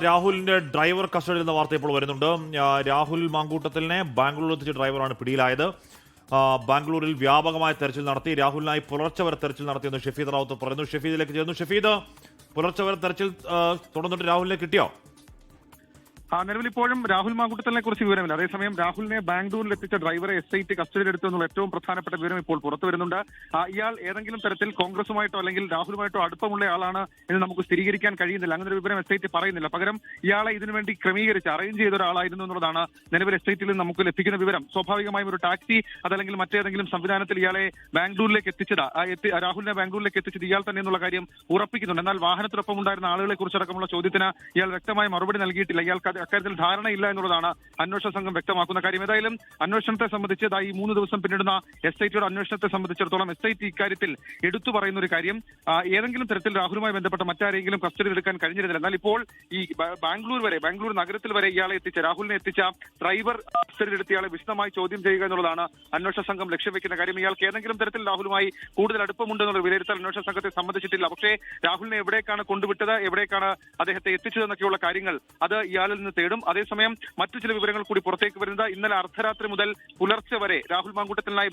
രാഹുലിന്റെ ഡ്രൈവർ കസ്റ്റഡിയിൽ എന്ന വാർത്ത ഇപ്പോൾ വരുന്നുണ്ട്. രാഹുൽ മാങ്കൂട്ടത്തിലിനെ ബാംഗ്ലൂരിൽ എത്തിച്ച ഡ്രൈവറാണ് പിടിയിലായത്. ബാംഗ്ലൂരിൽ വ്യാപകമായ തെരച്ചിൽ നടത്തി. രാഹുലിനായി പുലർച്ചെ വരെ തെരച്ചിൽ നടത്തിയെന്ന് ഷഫീദ് റാവത്ത് പറയുന്നു. ഷഫീദിലേക്ക് ചേർന്നു. ഷഫീദ്, പുലർച്ചെ വരെ തെരച്ചിൽ തുടർന്നിട്ട് രാഹുലിനെ കിട്ടിയോ? നിലവിൽ ഇപ്പോഴും രാഹുൽ മാങ്കൂട്ടത്തിലിനെ കുറിച്ച് വിവരമില്ല. അതേസമയം രാഹുലിനെ ബാംഗ്ലൂരിൽ എത്തിച്ച ഡ്രൈവറെ SIT കസ്റ്റഡിയിലെടുത്തു എന്നുള്ള ഏറ്റവും പ്രധാനപ്പെട്ട വിവരം ഇപ്പോൾ പുറത്തു വരുന്നുണ്ട്. ഇയാൾ ഏതെങ്കിലും തരത്തിൽ കോൺഗ്രസുമായിട്ടോ അല്ലെങ്കിൽ രാഹുലുമായിട്ടോ അടുപ്പമുള്ള ആളാണ് എന്ന് നമുക്ക് സ്ഥിരീകരിക്കാൻ കഴിയുന്നില്ല. അങ്ങനെ ഒരു വിവരം SIT പറയുന്നില്ല. പകരം ഇയാളെ ഇതിനുവേണ്ടി ക്രമീകരിച്ച് അറേഞ്ച് ചെയ്ത ഒരാളായിരുന്നു എന്നുള്ളതാണ് നിലവിൽ SITയിൽ നിന്ന് നമുക്ക് ലഭിക്കുന്ന വിവരം. സ്വാഭാവികമായും ഒരു ടാക്സി അതല്ലെങ്കിൽ മറ്റേതെങ്കിലും സംവിധാനത്തിൽ ഇയാളെ ബാംഗ്ലൂരിലേക്ക് എത്തിച്ചത്, രാഹുലിനെ ബാംഗ്ലൂരിലേക്ക് എത്തിച്ചത് ഇയാൾ തന്നെ എന്നുള്ള കാര്യം ഉറപ്പിക്കുന്നുണ്ട്. എന്നാൽ വാഹനത്തിനൊപ്പം ഉണ്ടായിരുന്ന ആളുകളെ കുറിച്ചടക്കമുള്ള ചോദ്യത്തിന് ഇയാൾ വ്യക്തമായ മറുപടി നൽകിയിട്ടില്ല. ഇയാൾക്ക് അക്കാര്യത്തിൽ ധാരണയില്ല എന്നുള്ളതാണ് അന്വേഷണ സംഘം വ്യക്തമാക്കുന്ന കാര്യം. ഏതായാലും അന്വേഷണത്തെ സംബന്ധിച്ച് ഈ 3 ദിവസം പിന്നിടുന്ന SITയുടെ അന്വേഷണത്തെ സംബന്ധിച്ചിടത്തോളം SIT ഇക്കാര്യത്തിൽ എടുത്തു പറയുന്ന ഒരു കാര്യം, ഏതെങ്കിലും തരത്തിൽ രാഹുലുമായി ബന്ധപ്പെട്ട മറ്റാരെങ്കിലും കസ്റ്റഡിയിൽ എടുക്കാൻ കഴിഞ്ഞിരുന്നില്ല. എന്നാൽ ഇപ്പോൾ ഈ ബാംഗ്ലൂർ നഗരത്തിൽ വരെ ഇയാളെ എത്തിച്ച, രാഹുലിനെ എത്തിച്ച ഡ്രൈവർ കസ്റ്റഡിയിലെടുത്ത് ഇയാളെ വിശദമായി ചോദ്യം ചെയ്യുക എന്നുള്ളതാണ് അന്വേഷണ സംഘം ലക്ഷ്യം വെക്കുന്ന കാര്യം. ഇയാൾക്ക് ഏതെങ്കിലും തരത്തിൽ രാഹുലുമായി കൂടുതൽ അടുപ്പമുണ്ടെന്നുള്ള വിലയിരുത്തൽ അന്വേഷണ സംഘത്തെ സംബന്ധിച്ചിട്ടില്ല. പക്ഷേ രാഹുലിനെ എവിടേക്കാണ് കൊണ്ടുവിട്ടത്, എവിടേക്കാണ് അദ്ദേഹത്തെ എത്തിച്ചതെന്നൊക്കെയുള്ള കാര്യങ്ങൾ അത് ഇയാളിൽ നിന്ന് തേടും. അതേസമയം മറ്റു ചില വിവരങ്ങൾ കൂടി പുറത്തേക്ക് വരുന്നത്, ഇന്നലെ അർദ്ധരാത്രി മുതൽ പുലർച്ചെ വരെ രാഹുൽ മാങ്കൂട്ടത്തിനായി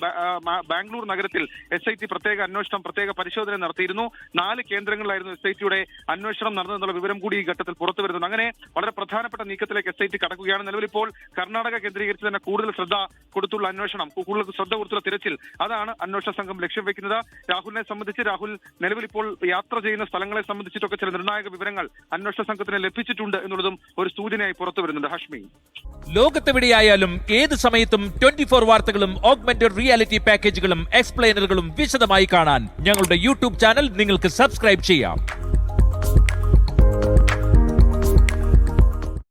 ബാംഗ്ലൂർ നഗരത്തിൽ SIT പ്രത്യേക അന്വേഷണം, പ്രത്യേക പരിശോധന നടത്തിയിരുന്നു. 4 കേന്ദ്രങ്ങളിലായിരുന്നു SITയുടെ അന്വേഷണം നടന്നതെന്നുള്ള വിവരം കൂടി ഈ ഘട്ടത്തിൽ പുറത്തു വരുന്നുണ്ട്. അങ്ങനെ വളരെ പ്രധാനപ്പെട്ട നീക്കത്തിലേക്ക് SIT കടക്കുകയാണ്. നിലവിൽ ഇപ്പോൾ കർണാടക കേന്ദ്രീകരിച്ച് തന്നെ കൂടുതൽ ശ്രദ്ധ കൊടുത്തുള്ള അന്വേഷണം, കൂടുതൽ ശ്രദ്ധ കൊടുത്തുള്ള തിരച്ചിൽ, അതാണ് അന്വേഷണ സംഘം ലക്ഷ്യം വെക്കുന്നത്. രാഹുലിനെ സംബന്ധിച്ച്, രാഹുൽ നിലവിൽ ഇപ്പോൾ യാത്ര ചെയ്യുന്ന സ്ഥലങ്ങളെ സംബന്ധിച്ചിട്ടൊക്കെ ചില നിർണായക വിവരങ്ങൾ അന്വേഷണ സംഘത്തിന് ലഭിച്ചിട്ടുണ്ട് എന്നുള്ളതും ഒരു സൂചനയായി പുറത്തു വരുന്നുണ്ട്. ഹഷ്മി, ലോകത്തെവിടെയായാലും ഏത് സമയത്തും 24 വാർത്തകളും ഓഗ്മെന്റഡ് റിയാലിറ്റി പാക്കേജുകളും എക്സ്പ്ലെയിനറുകളും വിശദമായി കാണാൻ ഞങ്ങളുടെ YouTube ചാനൽ നിങ്ങൾക്ക് സബ്സ്ക്രൈബ് ചെയ്യാം.